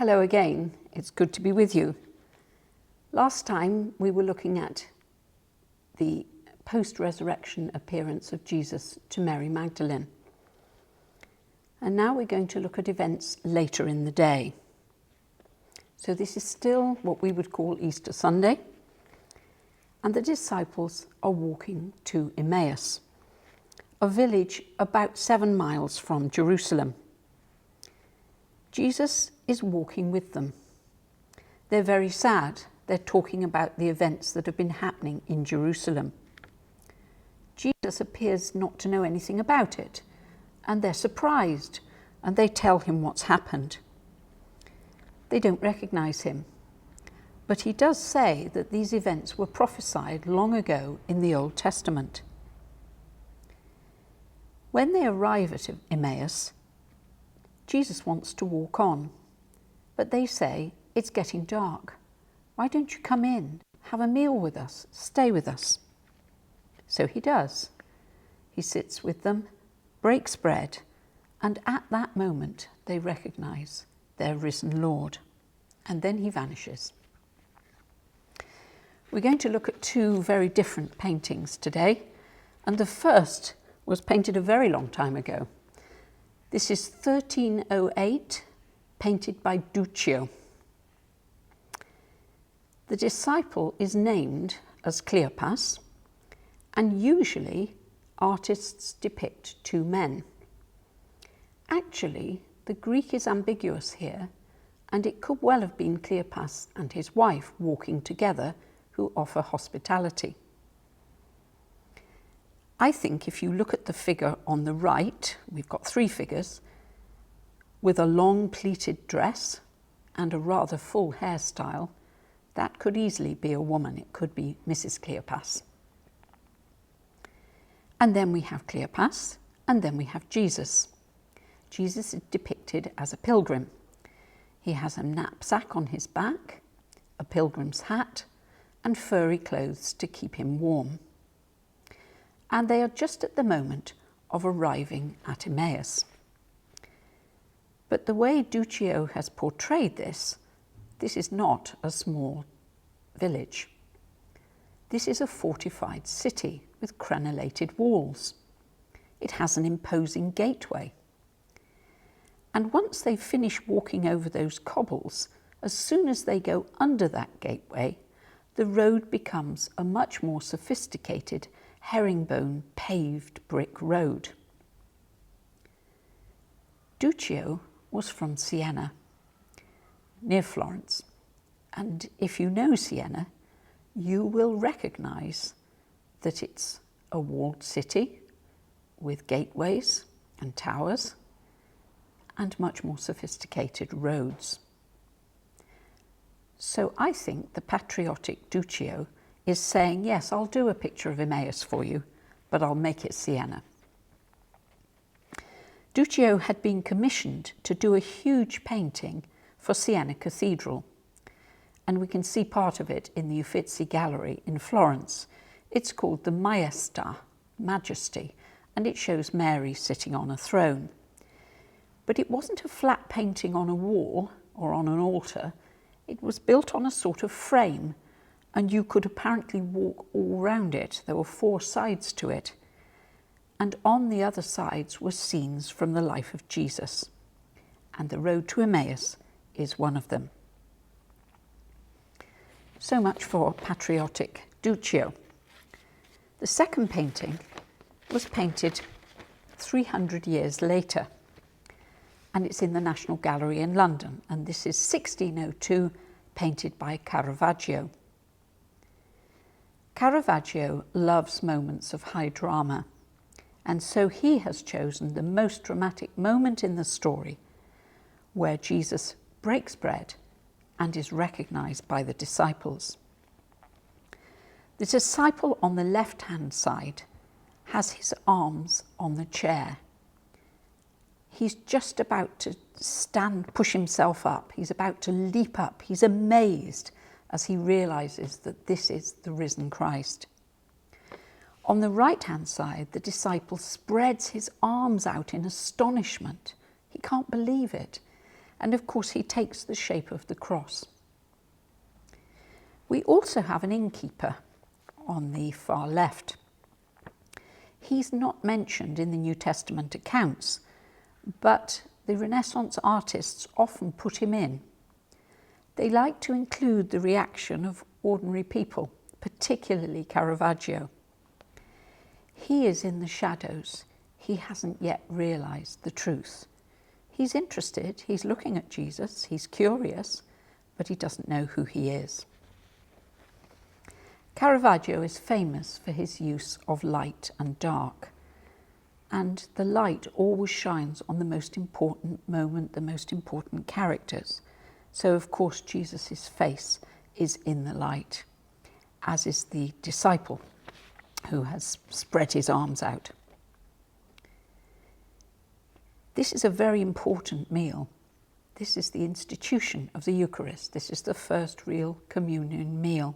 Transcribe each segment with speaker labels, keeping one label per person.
Speaker 1: Hello again, it's good to be with you. Last time we were looking at the post-resurrection appearance of Jesus to Mary Magdalene. And now we're going to look at events later in the day. So this is still what we would call Easter Sunday, and the disciples are walking to Emmaus, a village about 7 miles from Jerusalem. Jesus is walking with them. They're very sad. They're talking about the events that have been happening in Jerusalem. Jesus appears not to know anything about it, and they're surprised, and they tell him what's happened. They don't recognize him, but he does say that these events were prophesied long ago in the Old Testament. When they arrive at Emmaus, Jesus wants to walk on, but they say, "It's getting dark. Why don't you come in, have a meal with us, stay with us?" So he does. He sits with them, breaks bread, and at that moment they recognize their risen Lord. And then he vanishes. We're going to look at 2 very different paintings today, and the first was painted a very long time ago. This is 1308, painted by Duccio. The disciple is named as Cleopas, and usually artists depict 2 men. Actually, the Greek is ambiguous here, and it could well have been Cleopas and his wife walking together who offer hospitality. I think if you look at the figure on the right, we've got 3 figures, with a long pleated dress and a rather full hairstyle, that could easily be a woman. It could be Mrs. Cleopas. And then we have Cleopas, and then we have Jesus. Jesus is depicted as a pilgrim. He has a knapsack on his back, a pilgrim's hat, and furry clothes to keep him warm. And they are just at the moment of arriving at Emmaus. But the way Duccio has portrayed this is not a small village. This is a fortified city with crenellated walls. It has an imposing gateway. And once they finish walking over those cobbles, as soon as they go under that gateway, the road becomes a much more sophisticated herringbone paved brick road. Duccio was from Siena, near Florence, and if you know Siena, you will recognize that it's a walled city with gateways and towers and much more sophisticated roads. So I think the patriotic Duccio is saying, yes, I'll do a picture of Emmaus for you, but I'll make it Siena. Duccio had been commissioned to do a huge painting for Siena Cathedral, and we can see part of it in the Uffizi Gallery in Florence. It's called the Maestà, Majesty, and it shows Mary sitting on a throne. But it wasn't a flat painting on a wall or on an altar. It was built on a sort of frame, and you could apparently walk all round it. There were 4 sides to it. And on the other sides were scenes from the life of Jesus. And the road to Emmaus is one of them. So much for patriotic Duccio. The second painting was painted 300 years later, and it's in the National Gallery in London, and this is 1602, painted by Caravaggio. Caravaggio loves moments of high drama, and so he has chosen the most dramatic moment in the story, where Jesus breaks bread and is recognized by the disciples. The disciple on the left-hand side has his arms on the chair. He's just about to push himself up. He's about to leap up. He's amazed as he realizes that this is the risen Christ. On the right-hand side, the disciple spreads his arms out in astonishment. He can't believe it. And of course, he takes the shape of the cross. We also have an innkeeper on the far left. He's not mentioned in the New Testament accounts, but the Renaissance artists often put him in. They like to include the reaction of ordinary people, particularly Caravaggio. He is in the shadows. He hasn't yet realised the truth. He's interested, he's looking at Jesus, he's curious, but he doesn't know who he is. Caravaggio is famous for his use of light and dark, and the light always shines on the most important moment, the most important characters. So of course Jesus' face is in the light, as is the disciple who has spread his arms out. This is a very important meal. This is the institution of the Eucharist. This is the first real communion meal.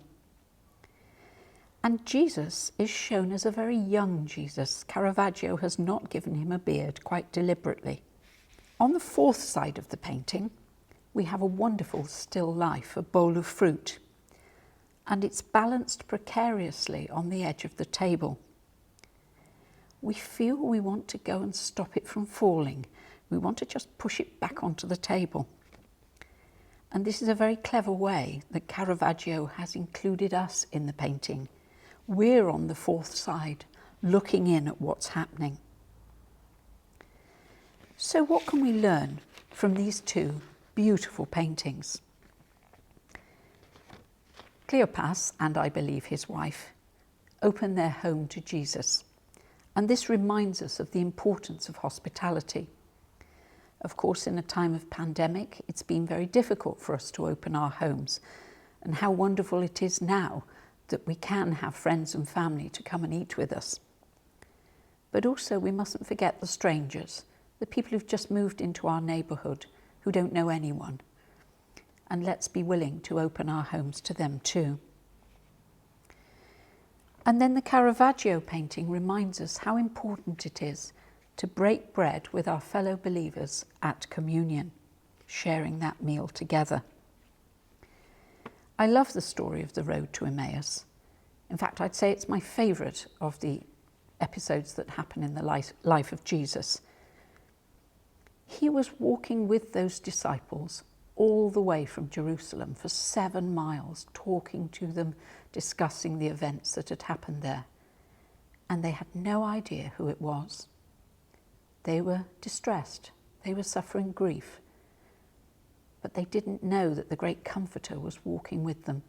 Speaker 1: And Jesus is shown as a very young Jesus. Caravaggio has not given him a beard, quite deliberately. On the fourth side of the painting, we have a wonderful still life, a bowl of fruit, and it's balanced precariously on the edge of the table. We feel we want to go and stop it from falling. We want to just push it back onto the table. And this is a very clever way that Caravaggio has included us in the painting. We're on the fourth side, looking in at what's happening. So what can we learn from these two beautiful paintings? Cleopas, and I believe his wife, opened their home to Jesus. And this reminds us of the importance of hospitality. Of course, in a time of pandemic, it's been very difficult for us to open our homes. And how wonderful it is now that we can have friends and family to come and eat with us. But also we mustn't forget the strangers, the people who've just moved into our neighbourhood, who don't know anyone. And let's be willing to open our homes to them too. And then the Caravaggio painting reminds us how important it is to break bread with our fellow believers at communion, sharing that meal together. I love the story of the road to Emmaus. In fact, I'd say it's my favourite of the episodes that happen in the life of Jesus. He was walking with those disciples all the way from Jerusalem for 7 miles, talking to them, discussing the events that had happened there. And they had no idea who it was. They were distressed. They were suffering grief. But they didn't know that the great Comforter was walking with them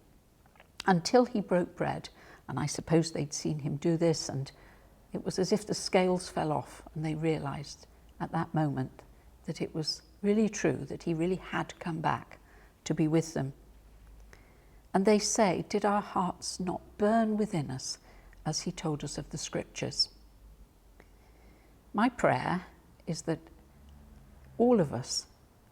Speaker 1: until he broke bread. And I suppose they'd seen him do this, and it was as if the scales fell off, and they realised at that moment that it was really true, that he really had come back to be with them. And they say, did our hearts not burn within us as he told us of the scriptures? My prayer is that all of us,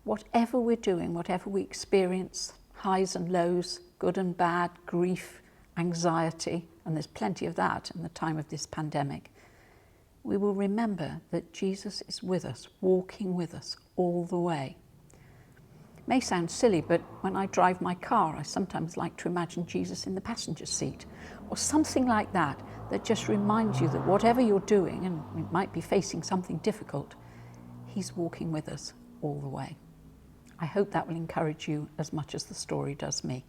Speaker 1: whatever we're doing, whatever we experience, highs and lows, good and bad, grief, anxiety, and there's plenty of that in the time of this pandemic, we will remember that Jesus is with us, walking with us all the way. It may sound silly, but when I drive my car, I sometimes like to imagine Jesus in the passenger seat, or something like that, that just reminds you that whatever you're doing, and you might be facing something difficult, he's walking with us all the way. I hope that will encourage you as much as the story does me.